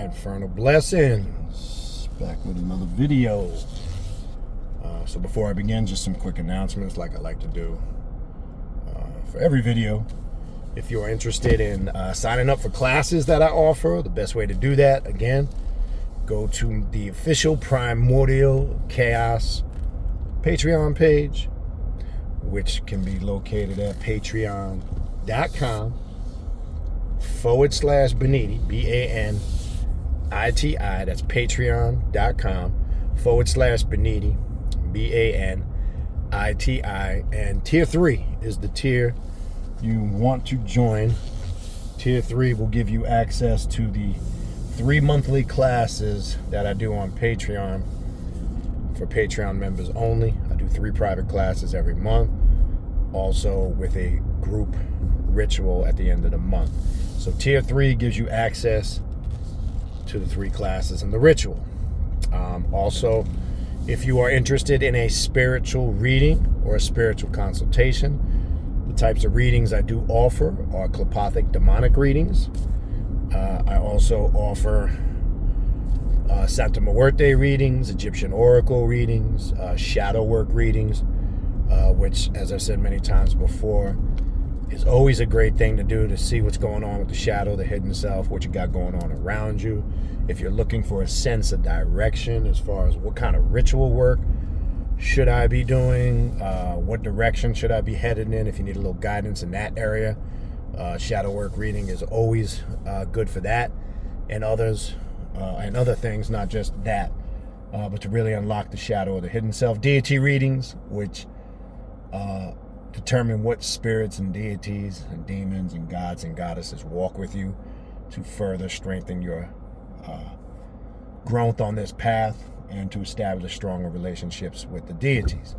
Infernal blessings. Back with another video. So before I begin, just some quick announcements like I like to do for every video. If you're interested in signing up for classes that I offer, the best way to do that, again, go to the official Primordial Chaos Patreon page, which can be located at patreon.com/Baniti, Baniti. That's patreon.com/Baniti, Baniti. And tier 3 is the tier you want to join. Tier 3 will give you access to the 3 monthly classes that I do on Patreon for Patreon members only. I do 3 private classes every month, also with a group ritual at the end of the month. So tier 3 gives you access to the 3 classes and the ritual. Also, if you are interested in a spiritual reading or a spiritual consultation, the types of readings I do offer are Klapothic demonic readings. I also offer Santa Muerte readings, Egyptian oracle readings, shadow work readings, which, as I've said many times before, is always a great thing to do to see what's going on with the shadow, the hidden self, what you got going on around you. If you're looking for a sense of direction as far as what kind of ritual work should I be doing, what direction should I be headed in, if you need a little guidance in that area, shadow work reading is always good for that and others and other things, not just that, but to really unlock the shadow of the hidden self. Deity readings, which determine what spirits and deities and demons and gods and goddesses walk with you to further strengthen your growth on this path and to establish stronger relationships with the deities.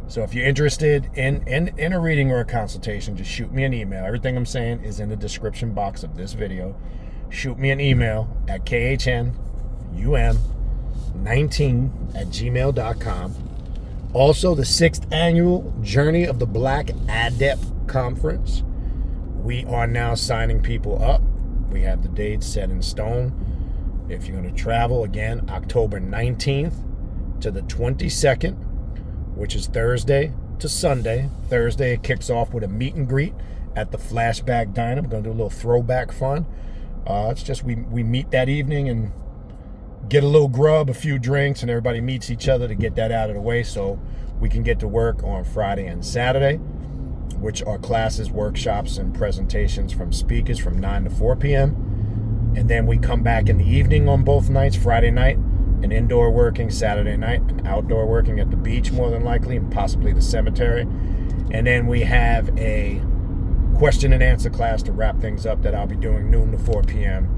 So if you're interested in a reading or a consultation, just shoot me an email. Everything I'm saying is in the description box of this video. Shoot me an email at khnum19@gmail.com. Also, the 6th annual Journey of the Black Adept Conference. We are now signing people up. We have the dates set in stone. If you're going to travel, again, October 19th to the 22nd, which is Thursday to Sunday. Thursday, it kicks off with a meet and greet at the Flashback Diner. We're going to do a little throwback fun. It's just we meet that evening and get a little grub, a few drinks, and everybody meets each other to get that out of the way so we can get to work on Friday and Saturday, which are classes, workshops, and presentations from speakers from 9 to 4 p.m. And then we come back in the evening on both nights, Friday night, and indoor working Saturday night, and outdoor working at the beach more than likely, and possibly the cemetery. And then we have a question and answer class to wrap things up that I'll be doing noon to 4 p.m.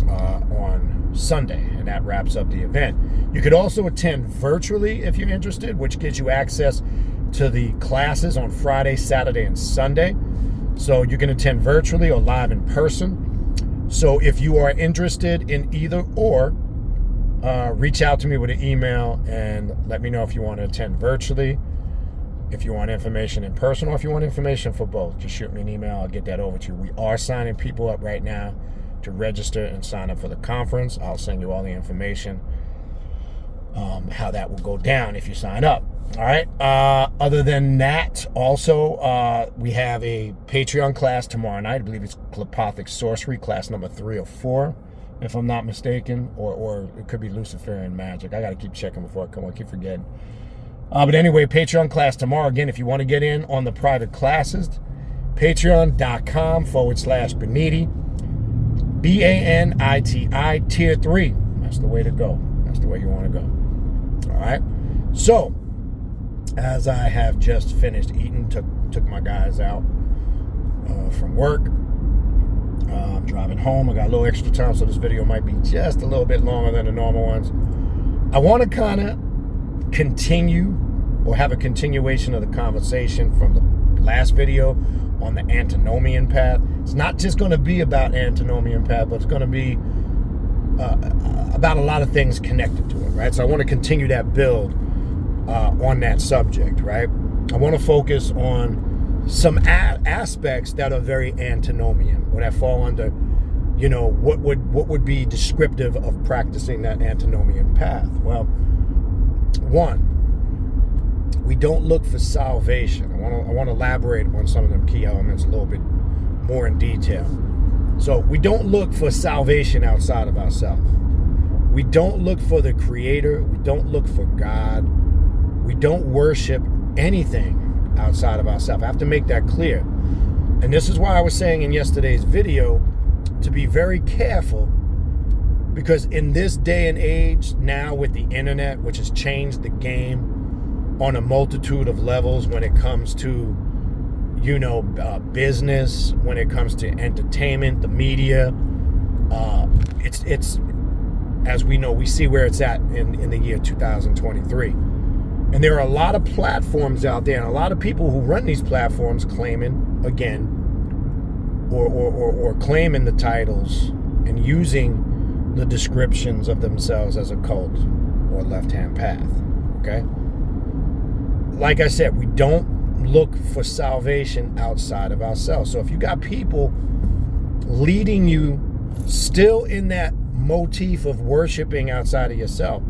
On Sunday, and that wraps up the event. You could also attend virtually if you're interested, which gives you access to the classes on Friday, Saturday, and Sunday. So you can attend virtually or live in person. So if you are interested in either or, reach out to me with an email and let me know if you want to attend virtually, if you want information in person, or if you want information for both. Just shoot me an email. I'll get that over to you. We are signing people up right now to register and sign up for the conference. I'll send you all the information, how that will go down if you sign up. All right. Other than that, also, we have a Patreon class tomorrow night. I believe it's Klapothic Sorcery, class number 3 or 4, if I'm not mistaken, or it could be Luciferian Magic. I got to keep checking before I come on. I keep forgetting. But anyway, Patreon class tomorrow. Again, if you want to get in on the private classes, patreon.com/Baniti, Baniti, tier 3. That's the way to go. That's the way you want to go. All right. So, as I have just finished eating, took my guys out from work. I'm driving home. I got a little extra time, so this video might be just a little bit longer than the normal ones. I want to kind of continue or have a continuation of the conversation from the last video on the antinomian path. It's not just going to be about antinomian path, but it's going to be about a lot of things connected to it, right? So I want to continue that build on that subject, right? I want to focus on some aspects that are very antinomian, or that fall under what would be descriptive of practicing that antinomian path? Well, one, we don't look for salvation. I want to elaborate on some of them key elements a little bit more in detail. So we don't look for salvation outside of ourselves. We don't look for the Creator. We don't look for God. We don't worship anything outside of ourselves. I have to make that clear. And this is why I was saying in yesterday's video to be very careful, because in this day and age now with the internet, which has changed the game on a multitude of levels when it comes to, business, when it comes to entertainment, the media, it's as we know, we see where it's at in the year 2023. And there are a lot of platforms out there and a lot of people who run these platforms claiming, again, or claiming the titles and using the descriptions of themselves as a cult or left-hand path, okay? Like I said, we don't look for salvation outside of ourselves. So if you got people leading you still in that motif of worshiping outside of yourself.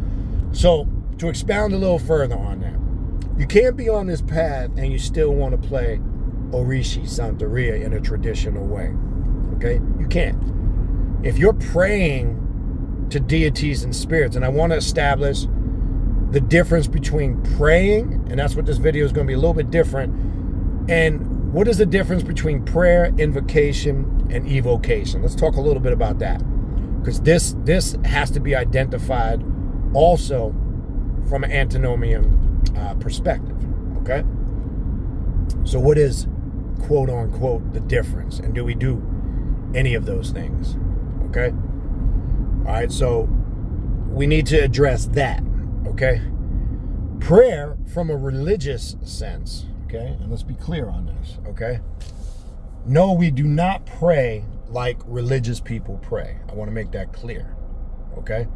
So to expound a little further on that, you can't be on this path and you still want to play Orishi Santeria in a traditional way. Okay? You can't. If you're praying to deities and spirits, and I want to establish the difference between praying, and that's what this video is going to be a little bit different, and what is the difference between prayer, invocation, and evocation? Let's talk a little bit about that, because this has to be identified also from an antinomian perspective, okay? So what is, quote unquote, the difference? And do we do any of those things, okay? All right, so we need to address that, okay? Prayer from a religious sense, okay? And let's be clear on this, okay? No, we do not pray like religious people pray. I want to make that clear, okay?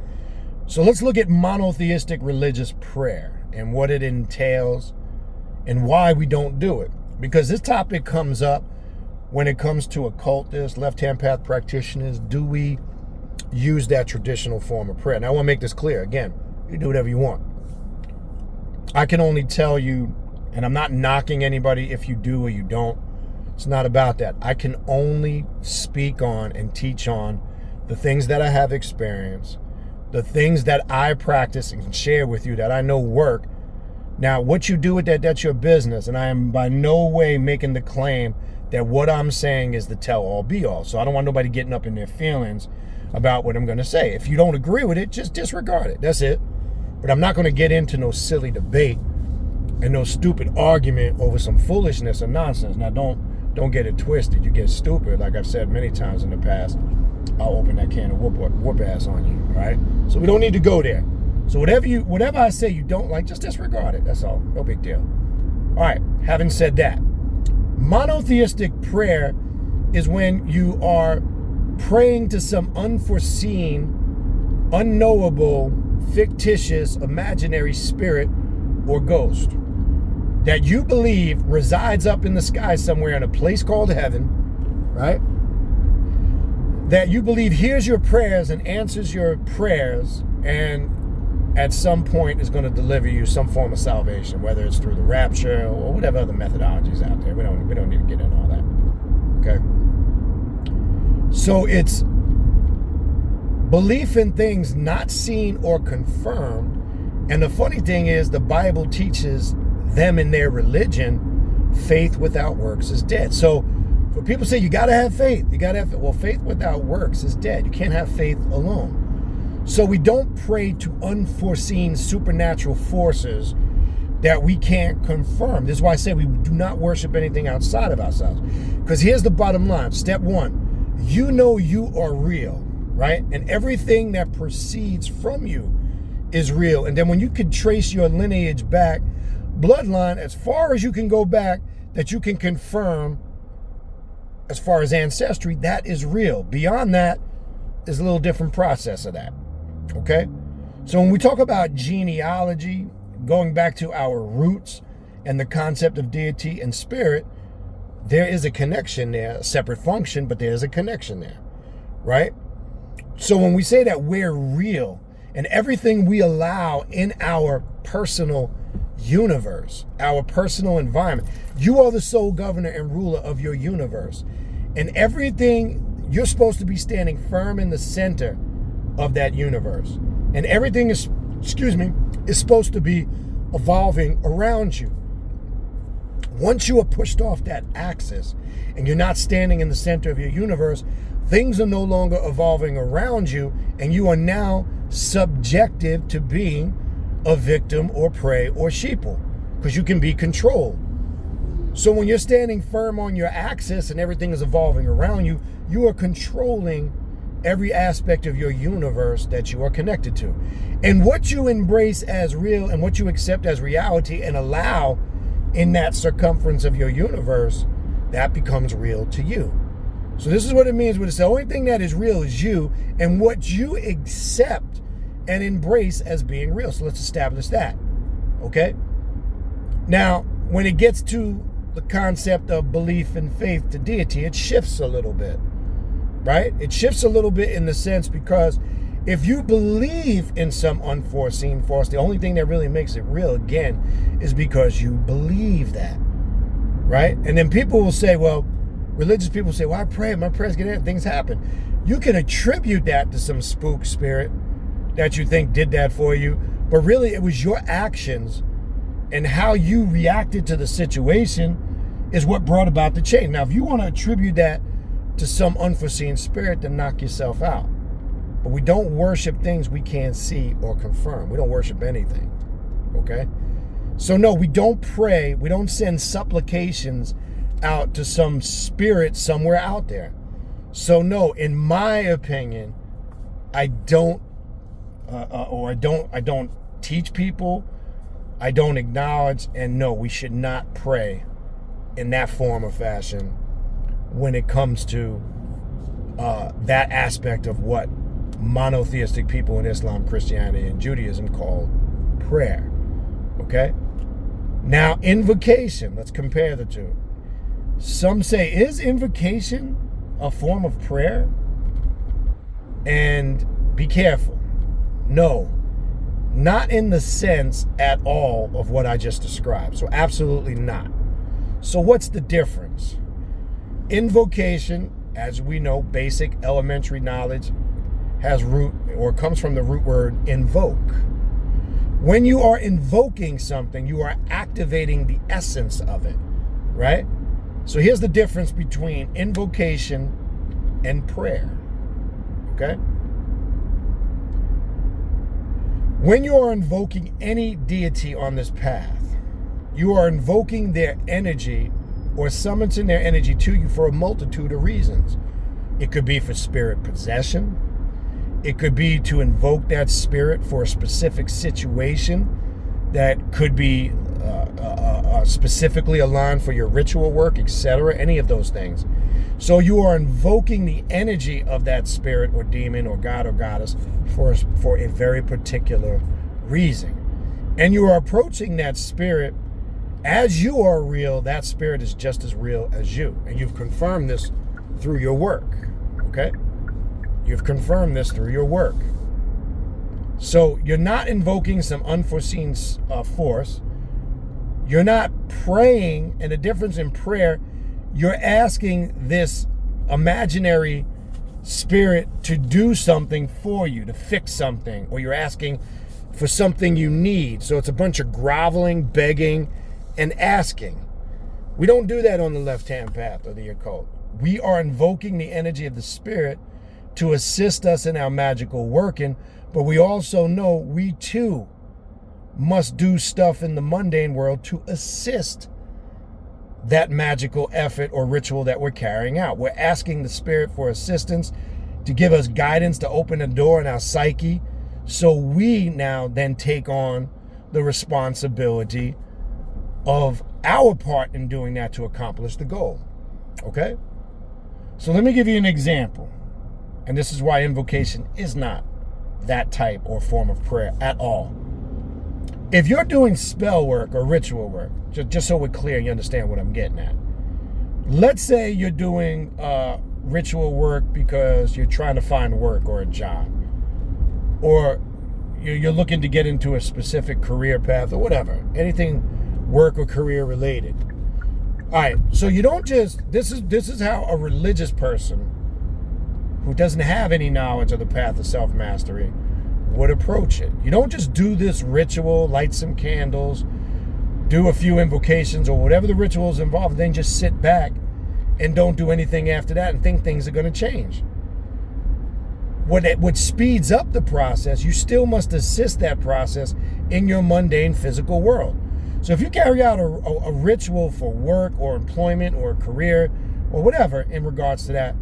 So let's look at monotheistic religious prayer and what it entails and why we don't do it. Because this topic comes up when it comes to occultists, left-hand path practitioners. Do we use that traditional form of prayer? Now, I want to make this clear. Again, you do whatever you want. I can only tell you, and I'm not knocking anybody if you do or you don't. It's not about that. I can only speak on and teach on the things that I have experienced, the things that I practice and share with you that I know work. Now, what you do with that, that's your business. And I am by no way making the claim that what I'm saying is the tell-all, be-all. So I don't want nobody getting up in their feelings about what I'm going to say. If you don't agree with it, just disregard it. That's it. But I'm not going to get into no silly debate and no stupid argument over some foolishness or nonsense. Now, don't get it twisted. You get stupid, like I've said many times in the past, I'll open that can of whoop ass on you, all right? So we don't need to go there. So whatever I say you don't like, just disregard it. That's all. No big deal. All right, having said that, monotheistic prayer is when you are praying to some unforeseen, unknowable, fictitious, imaginary spirit or ghost that you believe resides up in the sky somewhere in a place called heaven, right? That you believe hears your prayers and answers your prayers, and at some point is going to deliver you some form of salvation, whether it's through the rapture or whatever other methodologies out there. We don't need to get into all that. Okay. So it's belief in things not seen or confirmed. And the funny thing is, the Bible teaches them in their religion, faith without works is dead. So when people say you got to have faith, well, faith without works is dead. You can't have faith alone. So we don't pray to unforeseen supernatural forces that we can't confirm. This is why I say we do not worship anything outside of ourselves. Because here's the bottom line. Step one, you know you are real, right? And everything that proceeds from you is real. And then when you can trace your lineage back, bloodline, as far as you can go back, that you can confirm as far as ancestry, that is real. Beyond that is a little different process of that. Okay? So when we talk about genealogy, going back to our roots and the concept of deity and spirit, there is a connection there, a separate function, but there is a connection there. right? So when we say that we're real and everything we allow in our personal universe, our personal environment, you are the sole governor and ruler of your universe. And everything, you're supposed to be standing firm in the center of that universe. And everything is supposed to be evolving around you. Once you are pushed off that axis and you're not standing in the center of your universe, things are no longer evolving around you, and you are now subjective to being a victim or prey or sheeple, because you can be controlled. So when you're standing firm on your axis and everything is evolving around you, you are controlling every aspect of your universe that you are connected to. And what you embrace as real and what you accept as reality and allow in that circumference of your universe, that becomes real to you. So this is what it means when it's the only thing that is real is you and what you accept and embrace as being real. So let's establish that, okay? Now, when it gets to the concept of belief and faith to deity, it shifts a little bit, right? It shifts a little bit in the sense because if you believe in some unforeseen force, the only thing that really makes it real, again, is because you believe that, right? And then people will say, well, religious people say, well, I pray, my prayers get in, things happen. You can attribute that to some spook spirit that you think did that for you, but really it was your actions and how you reacted to the situation is what brought about the change. Now, if you want to attribute that to some unforeseen spirit, then knock yourself out. But we don't worship things we can't see or confirm. We don't worship anything, okay? So no, we don't pray, we don't send supplications out to some spirit somewhere out there. So no, in my opinion, I don't teach people, I don't acknowledge, and no, we should not pray in that form or fashion when it comes to that aspect of what monotheistic people in Islam, Christianity, and Judaism call prayer, okay? Now, invocation, let's compare the two. Some say, is invocation a form of prayer? And be careful. No, not in the sense at all of what I just described. So absolutely not. So what's the difference? Invocation, as we know, basic elementary knowledge, has root or comes from the root word invoke. When you are invoking something, you are activating the essence of it, right? So here's the difference between invocation and prayer, okay? When you are invoking any deity on this path, you are invoking their energy or summoning their energy to you for a multitude of reasons. It could be for spirit possession. It could be to invoke that spirit for a specific situation that could be specifically aligned for your ritual work, etc., any of those things. So you are invoking the energy of that spirit or demon or god or goddess for a very particular reason. And you are approaching that spirit as you are real. That spirit is just as real as you. And you've confirmed this through your work, okay? You've confirmed this through your work. So you're not invoking some unforeseen force. You're not praying, and the difference in prayer, you're asking this imaginary spirit to do something for you, to fix something, or you're asking for something you need. So it's a bunch of groveling, begging, and asking. We don't do that on the left-hand path of the occult. We are invoking the energy of the spirit to assist us in our magical working, but we also know we too must do stuff in the mundane world to assist that magical effort or ritual that we're carrying out. We're asking the spirit for assistance to give us guidance, to open a door in our psyche, so we now then take on the responsibility of our part in doing that to accomplish the goal, okay? So let me give you an example. And this is why invocation is not that type or form of prayer at all. If you're doing spell work or ritual work, just so we're clear and you understand what I'm getting at. Let's say you're doing ritual work because you're trying to find work or a job, or you're looking to get into a specific career path or whatever, anything work or career related. All right, so you don't just, this is how a religious person who doesn't have any knowledge of the path of self-mastery would approach it. You don't just do this ritual, light some candles, do a few invocations or whatever the rituals involved, then just sit back and don't do anything after that and think things are going to change. What speeds up the process, you still must assist that process in your mundane physical world. So if you carry out a ritual for work or employment or career or whatever in regards to that,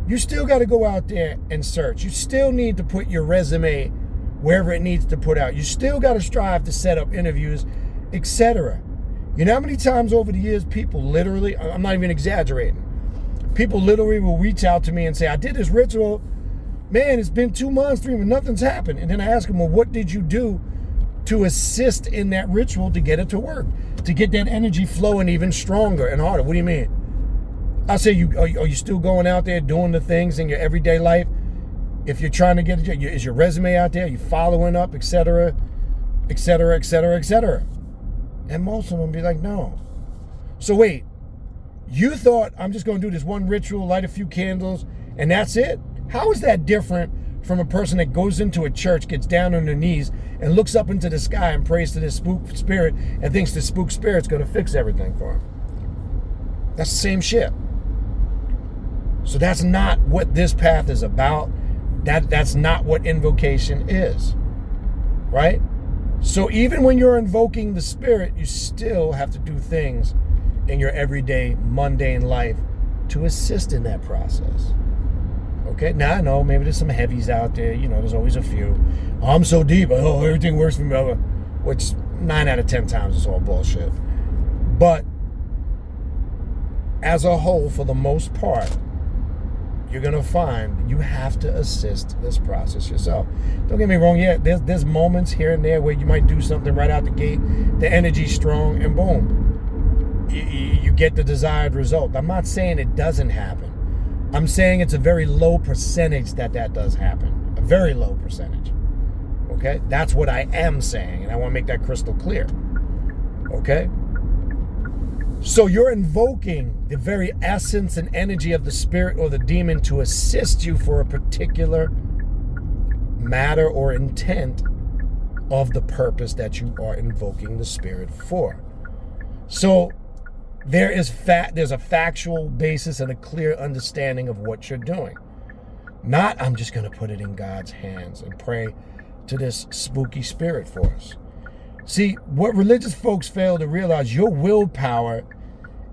you still got to go out there and search. You still need to put your resume wherever it needs to put out. You still got to strive to set up interviews, etc. You know how many times over the years people literally, I'm not even exaggerating, people literally will reach out to me and say, I did this ritual, man, it's been 2 months, 3 months, nothing's happened. And then I ask them, well, what did you do to assist in that ritual to get it to work, to get that energy flowing even stronger and harder? What do you mean? I say, are you still going out there doing the things in your everyday life? If you're trying to get it, is your resume out there? Are you following up, etc., etc., etc., etc.? And most of them be like, no. So wait, you thought I'm just going to do this one ritual, light a few candles, and that's it? How is that different from a person that goes into a church, gets down on their knees, and looks up into the sky and prays to this spook spirit and thinks the spook spirit's going to fix everything for him? That's the same shit. So that's not what this path is about. That's not what invocation is, right? So even when you're invoking the spirit, you still have to do things in your everyday mundane life to assist in that process. Okay, now I know maybe there's some heavies out there, there's always a few. Oh, I'm so deep, everything works for me, which 9 out of 10 times is all bullshit. But as a whole, for the most part, you're going to find you have to assist this process yourself. Don't get me wrong, there's moments here and there where you might do something right out the gate, the energy's strong, and boom, you get the desired result. I'm not saying it doesn't happen. I'm saying it's a very low percentage that does happen. A very low percentage. Okay? That's what I am saying, and I want to make that crystal clear. Okay? So you're invoking the very essence and energy of the spirit or the demon to assist you for a particular matter or intent of the purpose that you are invoking the spirit for. So there's a factual basis and a clear understanding of what you're doing. Not, I'm just going to put it in God's hands and pray to this spooky spirit for us. See, what religious folks fail to realize, your willpower,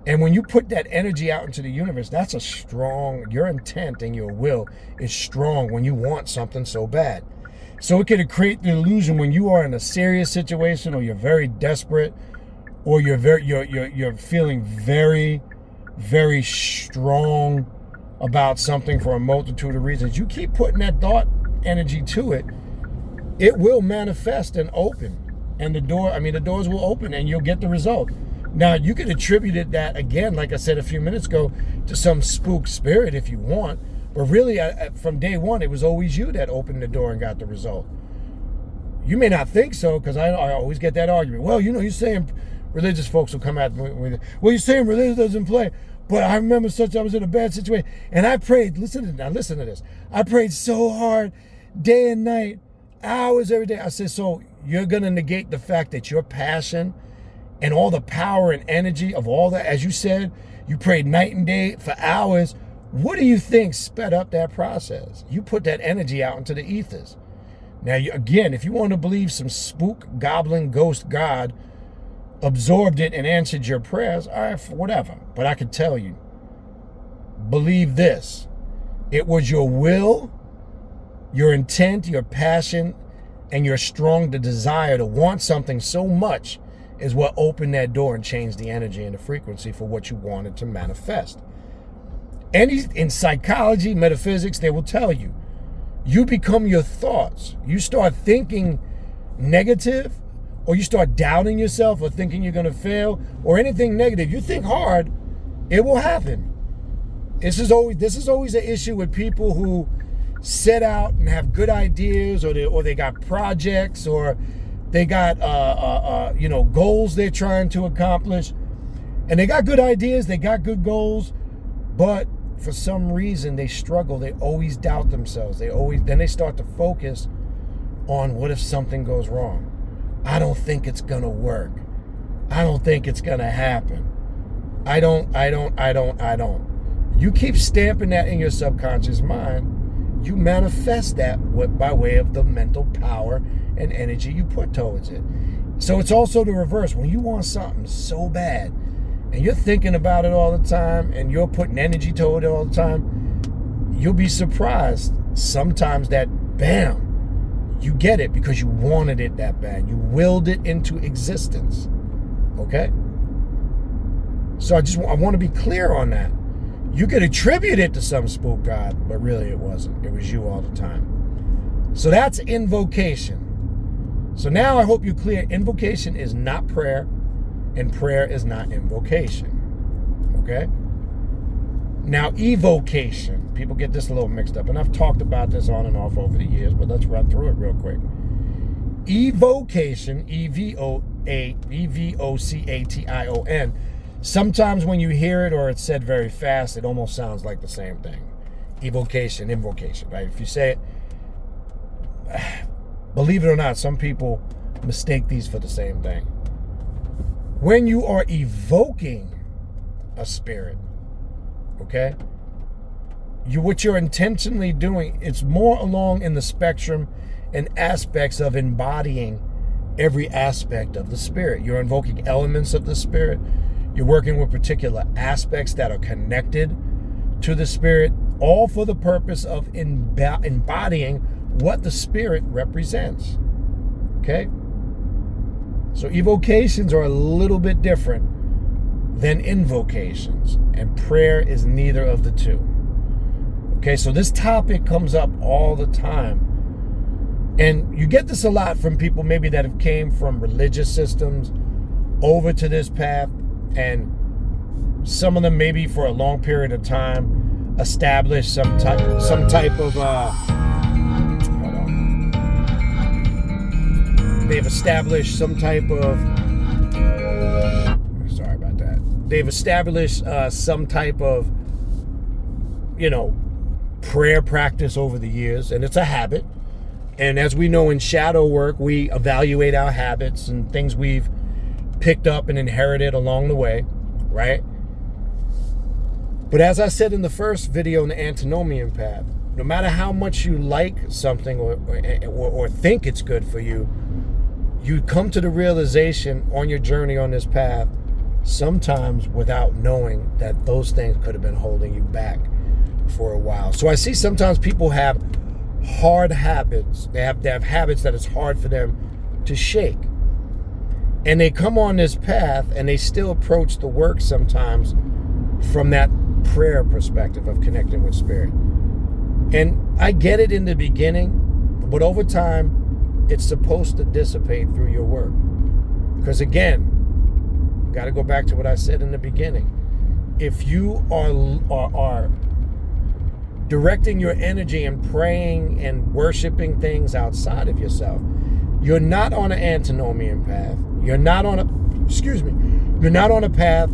and when you put that energy out into the universe, that's your intent and your will is strong when you want something so bad. So it could create the illusion when you are in a serious situation, or you're very desperate, or you're feeling very, very strong about something for a multitude of reasons. You keep putting that thought energy to it, it will manifest and open. And the doors will open and you'll get the result. Now, you could attribute that, again, like I said a few minutes ago, to some spook spirit if you want. But really, from day one, it was always you that opened the door and got the result. You may not think so, because I always get that argument. Well, you're saying religious folks will come at me with, well, you're saying religion doesn't play. But I remember I was in a bad situation. And I prayed, listen to this. I prayed so hard, day and night, hours every day. I said, so you're going to negate the fact that your passion and all the power and energy of all that, as you said, you prayed night and day for hours. What do you think sped up that process? You put that energy out into the ethers. Now, again, if you want to believe some spook, goblin, ghost god absorbed it and answered your prayers, all right, whatever. But I can tell you, believe this. It was your will, your intent, your passion, and your strong desire to want something so much is what opened that door and changed the energy and the frequency for what you wanted to manifest. And in psychology, metaphysics, they will tell you, you become your thoughts. You start thinking negative, or you start doubting yourself, or thinking you're going to fail, or anything negative. You think hard, it will happen. This is always an issue with people who set out and have good ideas, or they got projects, or they got goals they're trying to accomplish, and they got good ideas, they got good goals, but for some reason they struggle. They always doubt themselves. Then they start to focus on, what if something goes wrong? I don't think it's gonna work. I don't think it's gonna happen. I don't. You keep stamping that in your subconscious mind, you manifest that by way of the mental power and energy you put towards it. So it's also the reverse. When you want something so bad and you're thinking about it all the time and you're putting energy toward it all the time, you'll be surprised sometimes that, bam, you get it because you wanted it that bad. You willed it into existence. Okay? So I want to be clear on that. You could attribute it to some spook god, but really it wasn't. It was you all the time. So that's invocation. So now I hope you're clear. Invocation is not prayer, and prayer is not invocation. Okay? Now, evocation. People get this a little mixed up, and I've talked about this on and off over the years, but let's run through it real quick. Evocation, E-V-O-C-A-T-I-O-N. Sometimes when you hear it or it's said very fast, it almost sounds like the same thing. Evocation, invocation, right? If you say it, believe it or not, some people mistake these for the same thing. When you are evoking a spirit, okay, what you're intentionally doing, it's more along in the spectrum and aspects of embodying every aspect of the spirit. You're invoking elements of the spirit. You're working with particular aspects that are connected to the spirit, all for the purpose of embodying what the spirit represents. Okay? So evocations are a little bit different than invocations, and prayer is neither of the two. Okay, so this topic comes up all the time. And you get this a lot from people maybe that have came from religious systems over to this path, and some of them maybe for a long period of time established some type of they've established some type of prayer practice over the years, and it's a habit. And as we know in shadow work, we evaluate our habits and things we've picked up and inherited along the way, right? But as I said in the first video in the antinomian path, no matter how much you like something or think it's good for you, you come to the realization on your journey on this path, sometimes without knowing that those things could have been holding you back for a while. So I see sometimes people have hard habits. They have habits that it's hard for them to shake. And they come on this path and they still approach the work sometimes from that prayer perspective of connecting with spirit. And I get it in the beginning, but over time, it's supposed to dissipate through your work. Because again, got to go back to what I said in the beginning. If you are directing your energy and praying and worshiping things outside of yourself, you're not on an antinomian path. You're not on a path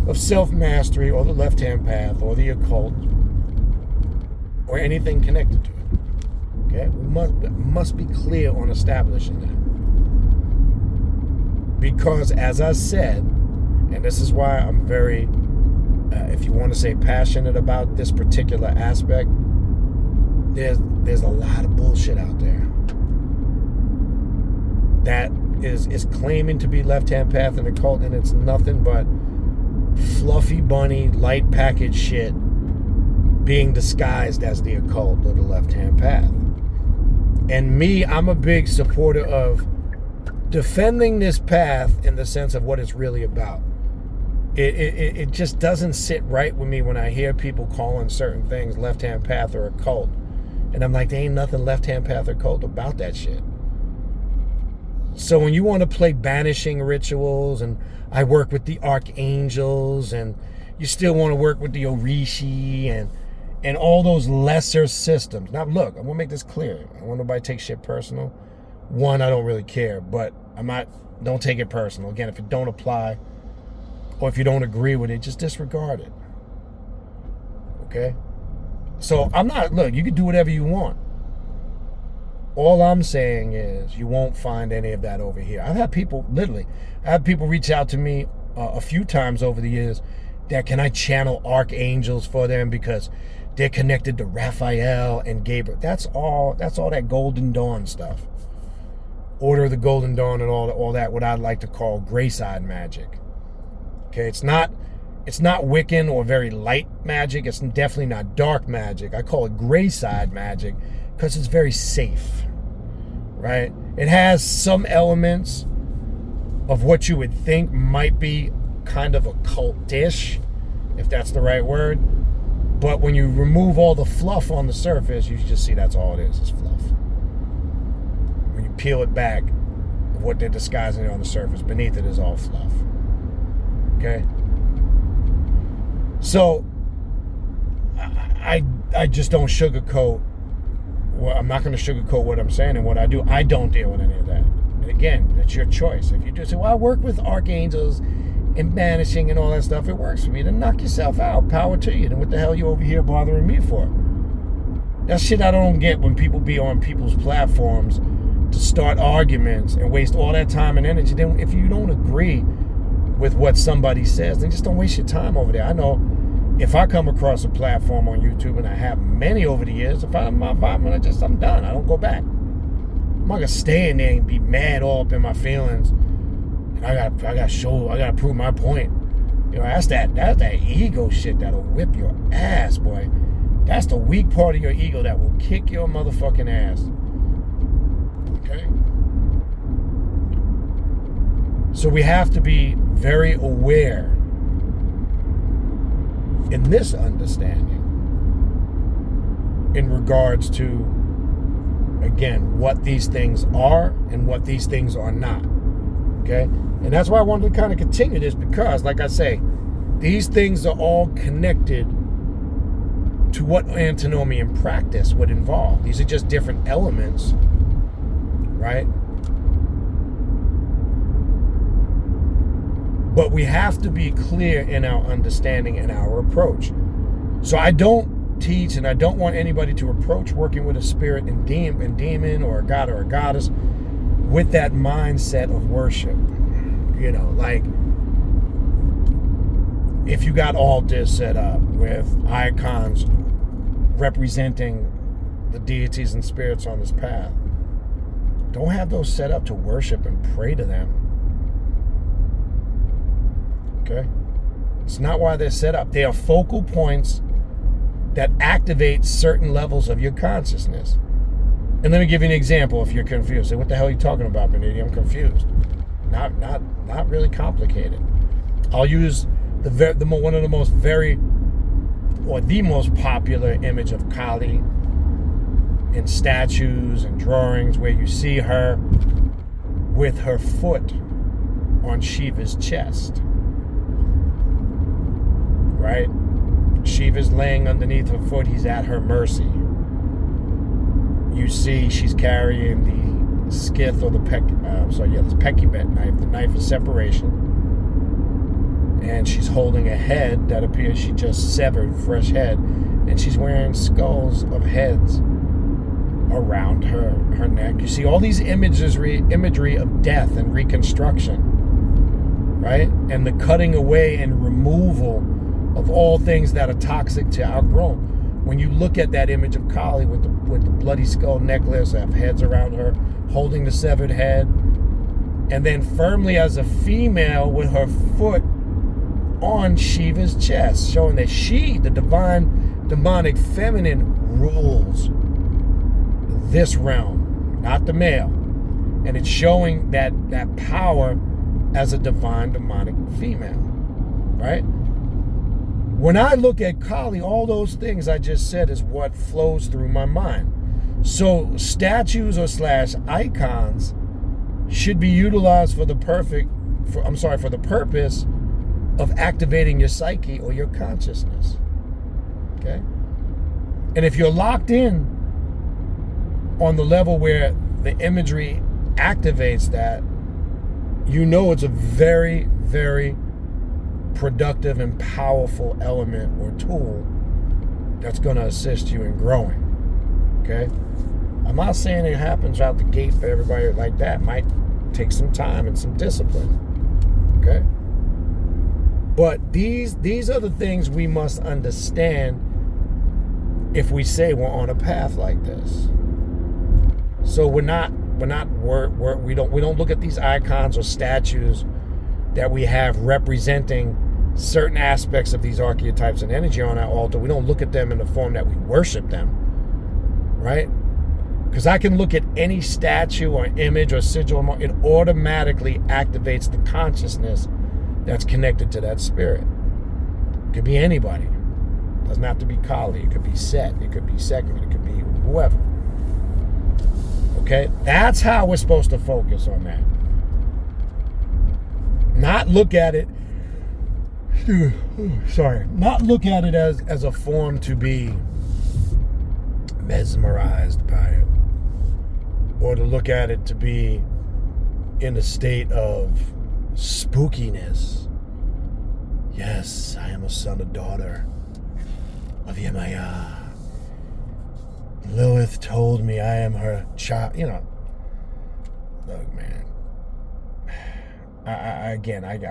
of self-mastery or the left-hand path or the occult or anything connected to it. Okay? We must be clear on establishing that. Because as I said, and this is why I'm very, if you want to say passionate about this particular aspect, there's a lot of bullshit out there that is claiming to be left-hand path and occult, and it's nothing but fluffy bunny, light package shit being disguised as the occult or the left-hand path. And me, I'm a big supporter of defending this path in the sense of what it's really about. It just doesn't sit right with me when I hear people calling certain things left-hand path or occult. And I'm like, there ain't nothing left-hand path or occult about that shit. So when you want to play banishing rituals, and I work with the archangels, and you still want to work with the Orishi and all those lesser systems. Now, look, I want to make this clear. I don't want nobody to take shit personal. One, I don't really care, but don't take it personal. Again, if it don't apply or if you don't agree with it, just disregard it. Okay? So look, you can do whatever you want. All I'm saying is you won't find any of that over here. I have people reach out to me a few times over the years that can I channel archangels for them because they're connected to Raphael and Gabriel. That's all that Golden Dawn stuff. Order of the Golden Dawn and all that, what I'd like to call gray side magic. Okay, it's not Wiccan or very light magic. It's definitely not dark magic. I call it gray side magic because it's very safe, right? It has some elements of what you would think might be kind of occultish, if that's the right word. But when you remove all the fluff on the surface, you just see that's all it is fluff. When you peel it back, what they're disguising on the surface, beneath it is all fluff. Okay? So, I just don't sugarcoat. Well, I'm not going to sugarcoat what I'm saying and what I do. I don't deal with any of that. And again, that's your choice. If you do say, well, I work with archangels and banishing and all that stuff, it works for me. Then knock yourself out. Power to you. Then what the hell you over here bothering me for? That shit I don't get when people be on people's platforms to start arguments and waste all that time and energy. Then if you don't agree with what somebody says, then just don't waste your time over there. I know if I come across a platform on YouTube, and I have many over the years, if I'm not vibing, I'm done. I don't go back. I'm not gonna stay in there and be mad all up in my feelings. And I gotta prove my point. You know, that's that ego shit that'll whip your ass, boy. That's the weak part of your ego that will kick your motherfucking ass. Okay? So we have to be very aware in this understanding in regards to, again, what these things are and what these things are not. Okay? And that's why I wanted to kind of continue this because, like I say, these things are all connected to what antinomian practice would involve. These are just different elements, right? But we have to be clear in our understanding and our approach. So I don't teach, and I don't want anybody to approach working with a spirit and demon or a god or a goddess with that mindset of worship. You know, like if you got altars set up with icons representing the deities and spirits on this path, don't have those set up to worship and pray to them. Okay? It's not why they're set up. They are focal points that activate certain levels of your consciousness. And let me give you an example if you're confused. Say, what the hell are you talking about, Baniti? I'm confused. Not really complicated. I'll use the most popular image of Kali in statues and drawings where you see her with her foot on Shiva's chest. Right? Shiva's laying underneath her foot. He's at her mercy. You see she's carrying the skith or the pekibet knife, the knife of separation. And she's holding a head that appears she just severed, fresh head. And she's wearing skulls of heads around her neck. You see all these imagery of death and reconstruction. Right? And the cutting away and removal of all things that are toxic to our growth. When you look at that image of Kali with the bloody skull necklace, have heads around her, holding the severed head, and then firmly as a female with her foot on Shiva's chest, showing that she, the divine, demonic feminine, rules this realm, not the male. And it's showing that power as a divine, demonic female, right? When I look at Kali, all those things I just said is what flows through my mind. So statues or / icons should be utilized for the purpose of activating your psyche or your consciousness. Okay? And if you're locked in on the level where the imagery activates that, you know it's a very, very productive and powerful element or tool that's going to assist you in growing. Okay? I'm not saying it happens out the gate for everybody like that. It might take some time and some discipline. Okay? But these are the things we must understand if we say we're on a path like this. So we don't look at these icons or statues that we have representing certain aspects of these archetypes and energy on our altar. We don't look at them in the form that we worship them, right? Because I can look at any statue or image or sigil, it automatically activates the consciousness that's connected to that spirit. It could be anybody. It doesn't have to be Kali. It could be Set. It could be Sekhmet. It could be whoever. Okay? That's how we're supposed to focus on that. Not look at it, not look at it as a form to be mesmerized by it, or to look at it to be in a state of spookiness. Yes, I am a son or daughter of Yemaya. Lilith told me I am her child. You know, look, man. I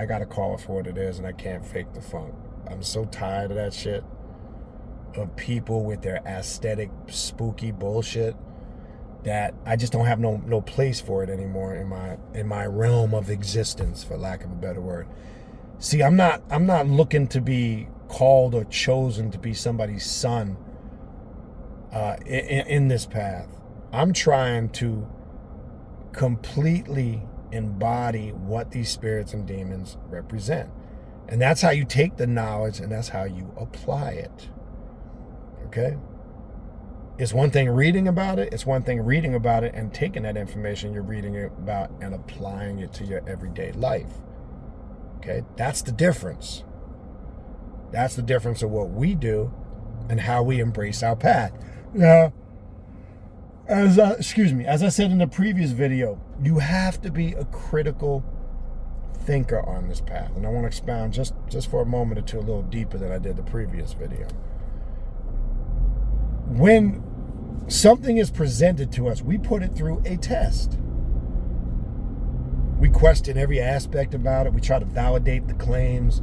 gotta call it for what it is, and I can't fake the funk. I'm so tired of that shit. Of people with their aesthetic, spooky bullshit, that I just don't have no place for it anymore in my realm of existence, for lack of a better word. See, I'm not looking to be called or chosen to be somebody's son in this path. I'm trying to completely embody what these spirits and demons represent. And that's how you take the knowledge, and that's how you apply it. Okay? It's one thing reading about it. It's one thing reading about it and taking that information you're reading about and applying it to your everyday life. Okay? That's the difference. That's the difference of what we do and how we embrace our path. Now, as I said in the previous video, you have to be a critical thinker on this path. And I want to expound just for a moment or two a little deeper than I did the previous video. When something is presented to us, we put it through a test. We question every aspect about it. We try to validate the claims.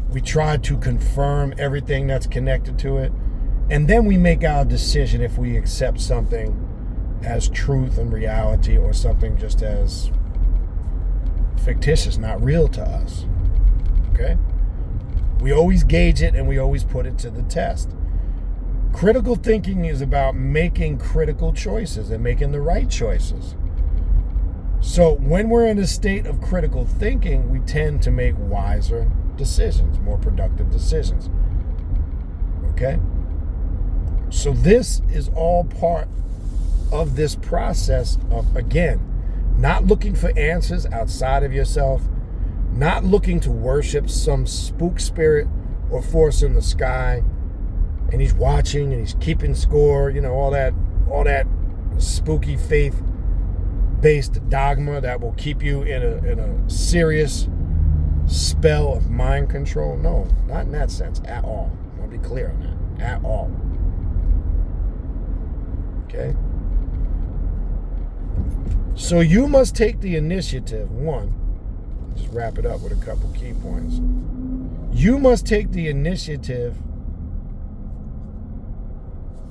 We try to confirm everything that's connected to it. And then we make our decision if we accept something as truth and reality, or something just as fictitious, not real to us. Okay? We always gauge it and we always put it to the test. Critical thinking is about making critical choices and making the right choices. So when we're in a state of critical thinking, we tend to make wiser decisions, more productive decisions. Okay? So this is all part of this process of, again, not looking for answers outside of yourself, not looking to worship some spook spirit or force in the sky, and he's watching and he's keeping score, you know, all that spooky faith-based dogma that will keep you in a serious spell of mind control. No, not in that sense at all. I want to be clear on that. At all. Okay? So you must take the initiative. One, just wrap it up with a couple key points. You must take the initiative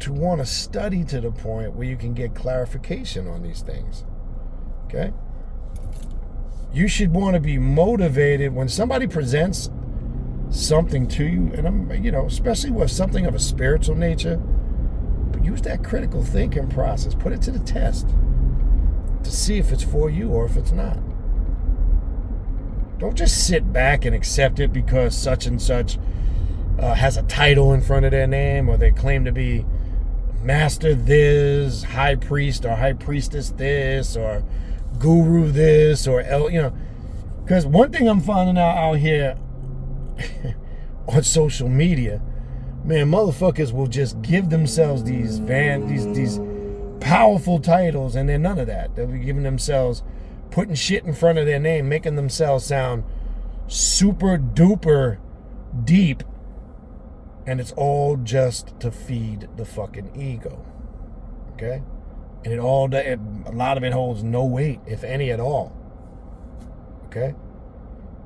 to want to study to the point where you can get clarification on these things. Okay? You should want to be motivated when somebody presents something to you, and especially with something of a spiritual nature, but use that critical thinking process. Put it to the test to see if it's for you or if it's not. Don't just sit back and accept it because such and such has a title in front of their name, or they claim to be master this, high priest or high priestess this, or guru this, or because one thing I'm finding out here on social media, man, motherfuckers will just give themselves these powerful titles, and they're none of that. They'll be giving themselves, putting shit in front of their name, making themselves sound super duper deep, and it's all just to feed the fucking ego. Okay? And a lot of it holds no weight, if any at all. Okay?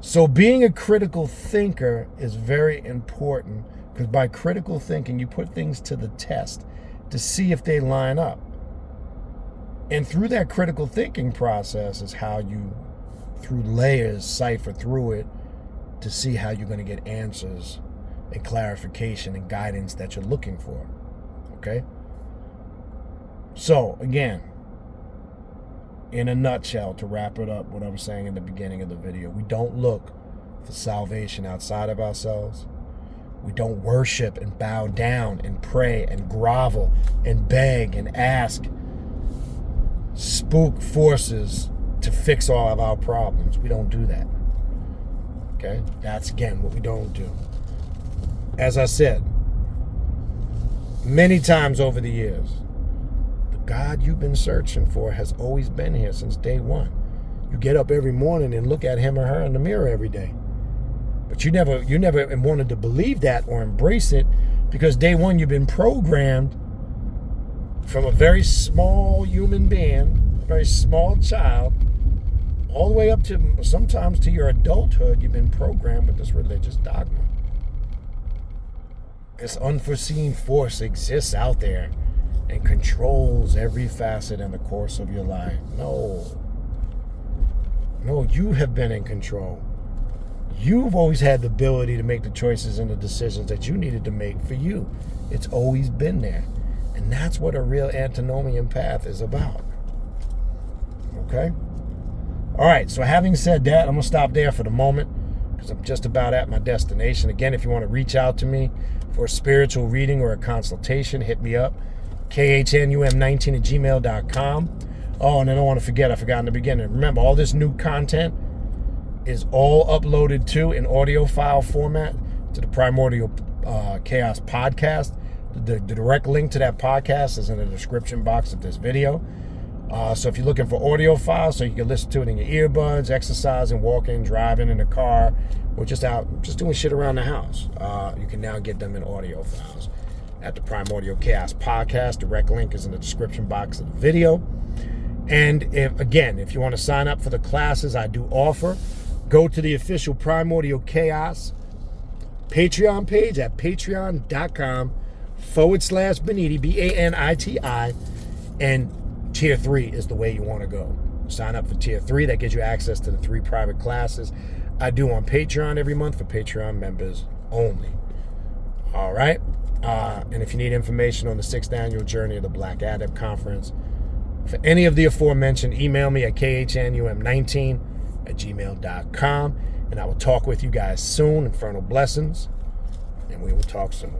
So being a critical thinker is very important, because by critical thinking, you put things to the test to see if they line up. And through that critical thinking process is how you, through layers, cipher through it to see how you're going to get answers and clarification and guidance that you're looking for. Okay? So, again, in a nutshell, to wrap it up, what I was saying in the beginning of the video, we don't look for salvation outside of ourselves. We don't worship and bow down and pray and grovel and beg and ask spook forces to fix all of our problems. We don't do that. Okay? That's, again, what we don't do. As I said many times over the years, the God you've been searching for has always been here since day one. You get up every morning and look at him or her in the mirror every day. But you never wanted to believe that or embrace it, because day one you've been programmed from a very small human being, a very small child, all the way up to sometimes to your adulthood. You've been programmed with this religious dogma. This unforeseen force exists out there and controls every facet in the course of your life. No, you have been in control. You've always had the ability to make the choices and the decisions that you needed to make for you. It's always been there. And that's what a real antinomian path is about. Okay? All right, so having said that, I'm going to stop there for the moment, because I'm just about at my destination. Again, if you want to reach out to me for a spiritual reading or a consultation, hit me up, khnum19@gmail.com. Oh, and I don't want to forget, I forgot in the beginning. Remember, all this new content is all uploaded to in audio file format to the Primordial Chaos podcast. The direct link to that podcast is in the description box of this video. So if you're looking for audio files so you can listen to it in your earbuds, exercising, walking, driving in the car, or just out, just doing shit around the house, you can now get them in audio files at the Primordial Chaos podcast. Direct link is in the description box of the video. And if you want to sign up for the classes I do offer, go to the official Primordial Chaos Patreon page at patreon.com/Baniti, Baniti, and Tier 3 is the way you want to go. Sign up for Tier 3. That gives you access to the 3 private classes I do on Patreon every month for Patreon members only. All right? And if you need information on the 6th annual Journey of the Black Adept Conference, for any of the aforementioned, email me at khnum19@gmail.com, and I will talk with you guys soon. Infernal blessings, and we will talk soon.